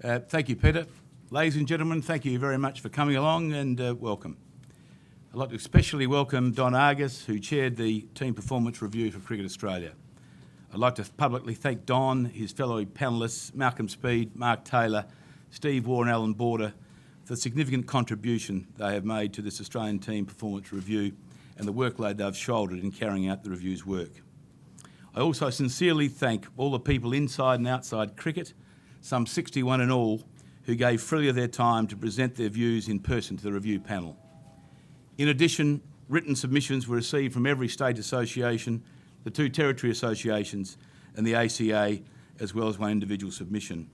Thank you, Peter. Ladies and gentlemen, thank you very much for coming along and welcome. I'd like to especially welcome Don Argus, who chaired the Team Performance Review for Cricket Australia. I'd like to publicly thank Don, his fellow panellists, Malcolm Speed, Mark Taylor, Steve Waugh and Alan Border, for the significant contribution they have made to this Australian Team Performance Review and the workload they've shouldered in carrying out the review's work. I also sincerely thank all the people inside and outside cricket, some 61 in all, who gave freely of their time to present their views in person to the review panel. In addition, written submissions were received from every state association, the 2 territory associations and the ACA, as well as one individual submission.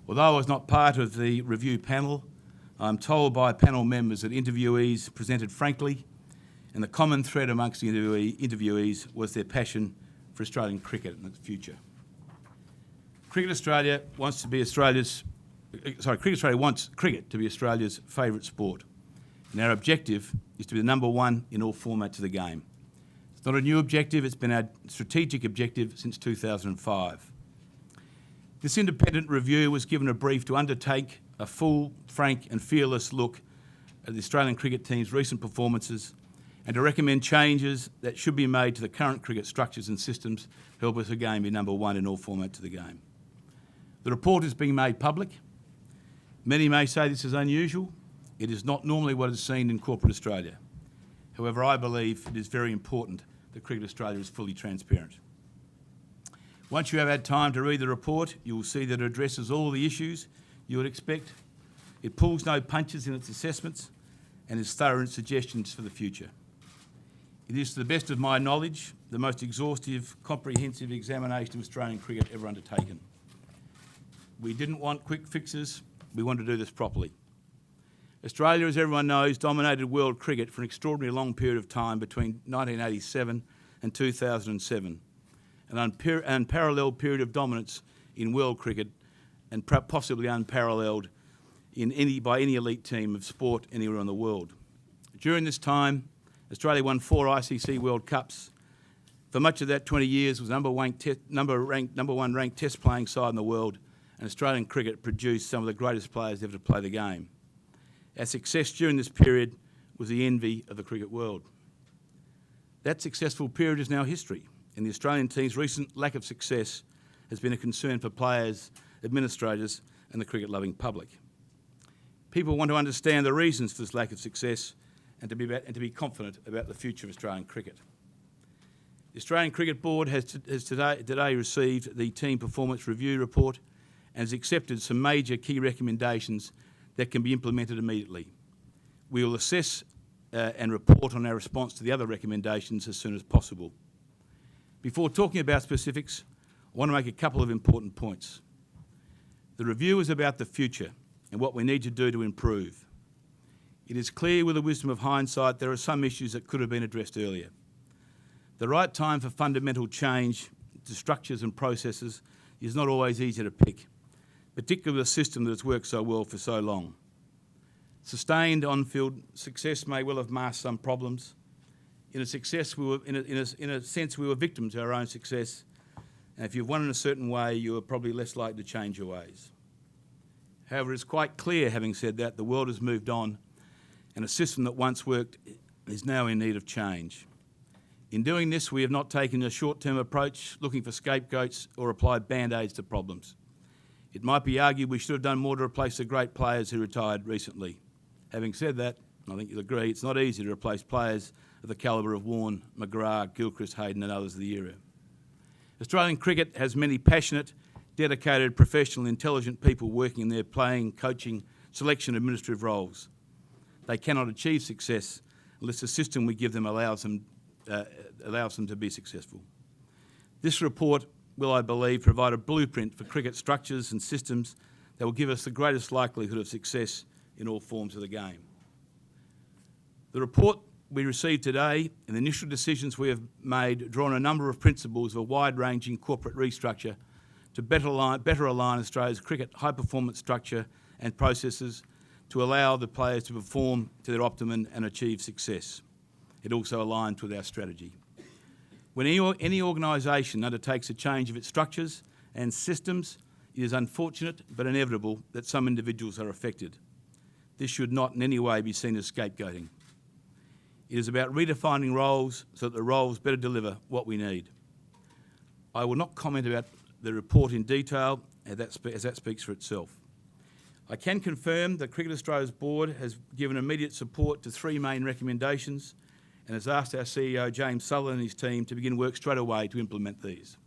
Although I was not part of the review panel, I'm told by panel members that interviewees presented frankly, and the common thread amongst the interviewees was their passion for Australian cricket and its future. Cricket Australia wants cricket to be Australia's favourite sport, and our objective is to be the number one in all formats of the game. It's not a new objective, it's been our strategic objective since 2005. This independent review was given a brief to undertake a full, frank and fearless look at the Australian cricket team's recent performances and to recommend changes that should be made to the current cricket structures and systems to help us again be number one in all formats of the game. The report is being made public. Many may say this is unusual. It is not normally what is seen in corporate Australia. However, I believe it is very important that Cricket Australia is fully transparent. Once you have had time to read the report, you will see that it addresses all the issues you would expect. It pulls no punches in its assessments and is thorough in suggestions for the future. It is, to the best of my knowledge, the most exhaustive, comprehensive examination of Australian cricket ever undertaken. We didn't want quick fixes, we wanted to do this properly. Australia, as everyone knows, dominated world cricket for an extraordinarily long period of time between 1987 and 2007, an unparalleled period of dominance in world cricket and possibly unparalleled by any elite team of sport anywhere in the world. During this time, Australia won 4 ICC World Cups. For much of that 20 years was number one ranked test playing side in the world, and Australian cricket produced some of the greatest players ever to play the game. Our success during this period was the envy of the cricket world. That successful period is now history, and the Australian team's recent lack of success has been a concern for players, administrators and the cricket-loving public. People want to understand the reasons for this lack of success and to be confident about the future of Australian cricket. The Australian Cricket Board has today received the Team Performance Review report and has accepted some major key recommendations that can be implemented immediately. We will assess and report on our response to the other recommendations as soon as possible. Before talking about specifics, I want to make a couple of important points. The review is about the future and what we need to do to improve. It is clear with the wisdom of hindsight there are some issues that could have been addressed earlier. The right time for fundamental change to structures and processes is not always easy to pick, particularly with a system that has worked so well for so long. Sustained on-field success may well have masked some problems. In a sense, we were victims of our own success, and if you've won in a certain way, you are probably less likely to change your ways. However, it's quite clear, having said that, the world has moved on, and a system that once worked is now in need of change. In doing this, we have not taken a short-term approach, looking for scapegoats or applied band-aids to problems. It might be argued we should have done more to replace the great players who retired recently. Having said that, I think you'll agree, it's not easy to replace players of the calibre of Warne, McGrath, Gilchrist, Hayden and others of the era. Australian cricket has many passionate, dedicated, professional, intelligent people working in their playing, coaching, selection and administrative roles. They cannot achieve success unless the system we give them allows them to be successful. This report will, I believe, provide a blueprint for cricket structures and systems that will give us the greatest likelihood of success in all forms of the game. The report we received today and the initial decisions we have made draw on a number of principles of a wide-ranging corporate restructure to better align Australia's cricket high-performance structure and processes to allow the players to perform to their optimum and achieve success. It also aligns with our strategy. When any organisation undertakes a change of its structures and systems, It is unfortunate but inevitable that some individuals are affected. This should not in any way be seen as scapegoating. It is about redefining roles so that the roles better deliver what we need. I will not comment about the report in detail as that speaks for itself. I can confirm that Cricket Australia's board has given immediate support to three main recommendations and has asked our CEO James Sutherland and his team to begin work straight away to implement these.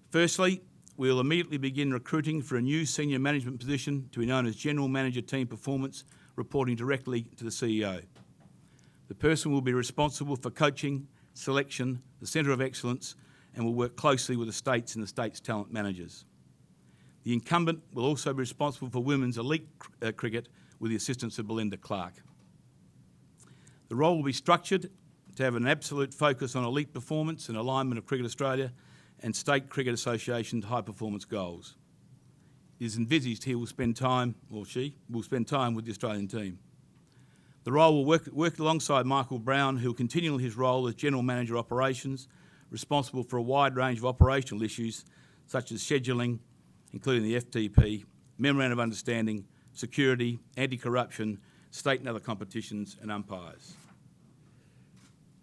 Firstly, we will immediately begin recruiting for a new senior management position to be known as General Manager Team Performance, reporting directly to the CEO. The person will be responsible for coaching, selection, the Centre of Excellence, and will work closely with the states and the state's talent managers. The incumbent will also be responsible for women's elite cricket with the assistance of Belinda Clarke. The role will be structured to have an absolute focus on elite performance and alignment of Cricket Australia and State Cricket Association's high performance goals. It is envisaged he will spend time, or she, will spend time with the Australian team. The role will work alongside Michael Brown, who will continue his role as General Manager Operations, responsible for a wide range of operational issues such as scheduling, including the FTP, Memorandum of Understanding, security, anti-corruption, state and other competitions, and umpires.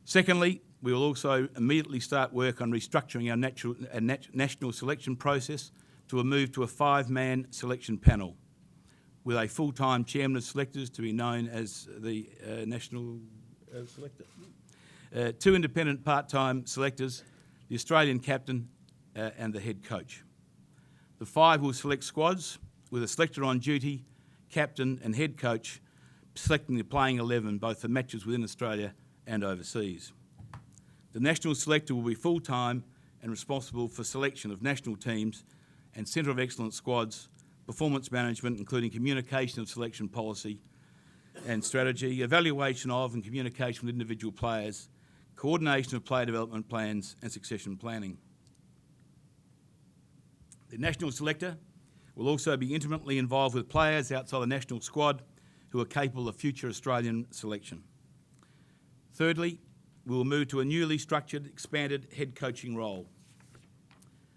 Secondly, we will also immediately start work on restructuring our national selection process to move to a 5-man selection panel with a full-time chairman of selectors to be known as the national selector. 2 independent part-time selectors, the Australian captain and the head coach. The 5 will select squads with a selector on duty, captain and head coach selecting the playing 11 both for matches within Australia and overseas. The national selector will be full-time and responsible for selection of national teams and Centre of Excellence squads, performance management including communication of selection policy and strategy, evaluation of and communication with individual players, coordination of player development plans and succession planning. The national selector will also be intimately involved with players outside the national squad who are capable of future Australian selection. Thirdly, we will move to a newly structured, expanded head coaching role.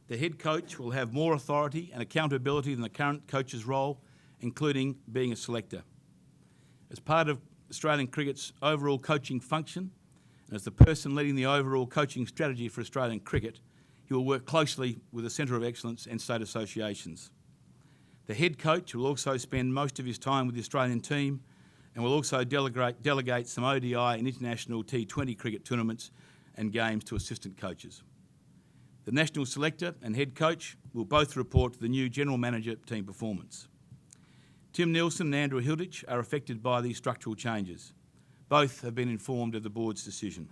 The head coach will have more authority and accountability than the current coach's role, including being a selector. As part of Australian cricket's overall coaching function, and as the person leading the overall coaching strategy for Australian cricket, he will work closely with the Centre of Excellence and state associations. The head coach will also spend most of his time with the Australian team and will also delegate some ODI and international T20 cricket tournaments and games to assistant coaches. The national selector and head coach will both report to the new General Manager Team Performance. Tim Nielsen and Andrew Hilditch are affected by these structural changes. Both have been informed of the board's decision.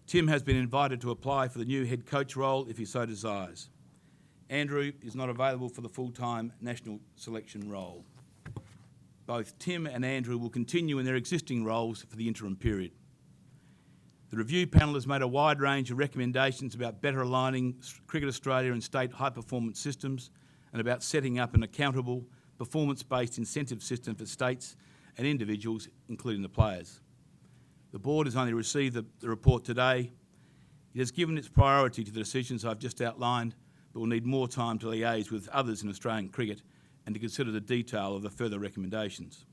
Tim has been invited to apply for the new head coach role if he so desires. Andrew is not available for the full-time national selection role. Both Tim and Andrew will continue in their existing roles for the interim period. The review panel has made a wide range of recommendations about better aligning Cricket Australia and state high-performance systems and about setting up an accountable, performance-based incentive system for states and individuals, including the players. The board has only received the report today. It has given its priority to the decisions I've just outlined, but will need more time to liaise with others in Australian cricket and to consider the detail of the further recommendations.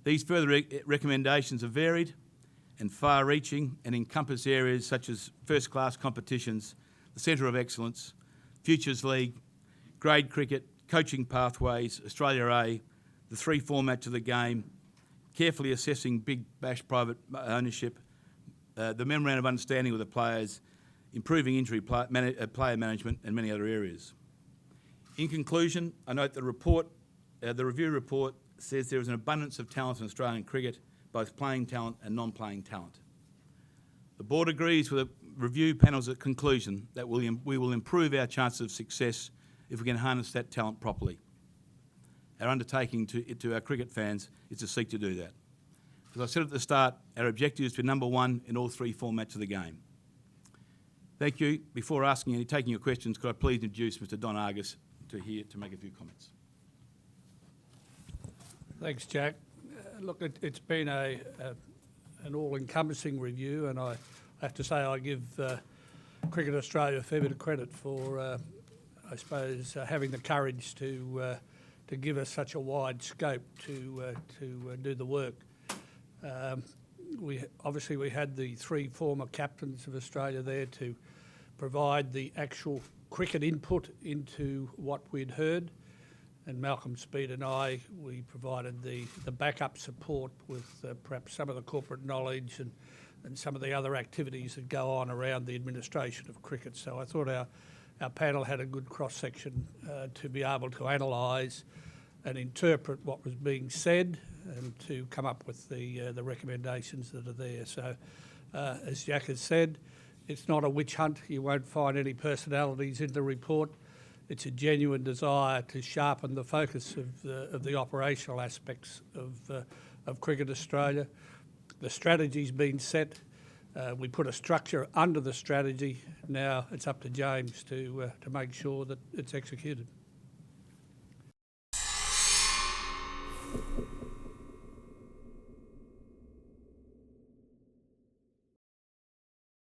These further recommendations are varied and far-reaching and encompass areas such as first-class competitions, the Centre of Excellence, Futures League, grade cricket, coaching pathways, Australia A, the 3 formats of the game, carefully assessing Big Bash private ownership, the Memorandum of Understanding with the players, improving injury player management and many other areas. In conclusion, I note the review report says there is an abundance of talent in Australian cricket, both playing talent and non-playing talent. The board agrees with the review panel's conclusion that we will improve our chances of success if we can harness that talent properly. Our undertaking to our cricket fans is to seek to do that. As I said at the start, our objective is to be number 1 in all 3 formats of the game. Thank you. Before taking your questions, could I please introduce Mr. Don Argus to make a few comments. Thanks, Jack. Look, it's been an all-encompassing review, and I have to say I give Cricket Australia a fair bit of credit for I suppose, having the courage to give us such a wide scope to do the work. We had the 3 former captains of Australia there to provide the actual cricket input into what we'd heard, and Malcolm Speed and we provided the backup support with perhaps some of the corporate knowledge and some of the other activities that go on around the administration of cricket. So I thought our panel had a good cross-section to be able to analyse and interpret what was being said and to come up with the recommendations that are there. So as Jack has said, it's not a witch hunt. You won't find any personalities in the report. It's a genuine desire to sharpen the focus of the operational aspects of Cricket Australia. The strategy's been set. We put a structure under the strategy. Now it's up to James to make sure that it's executed.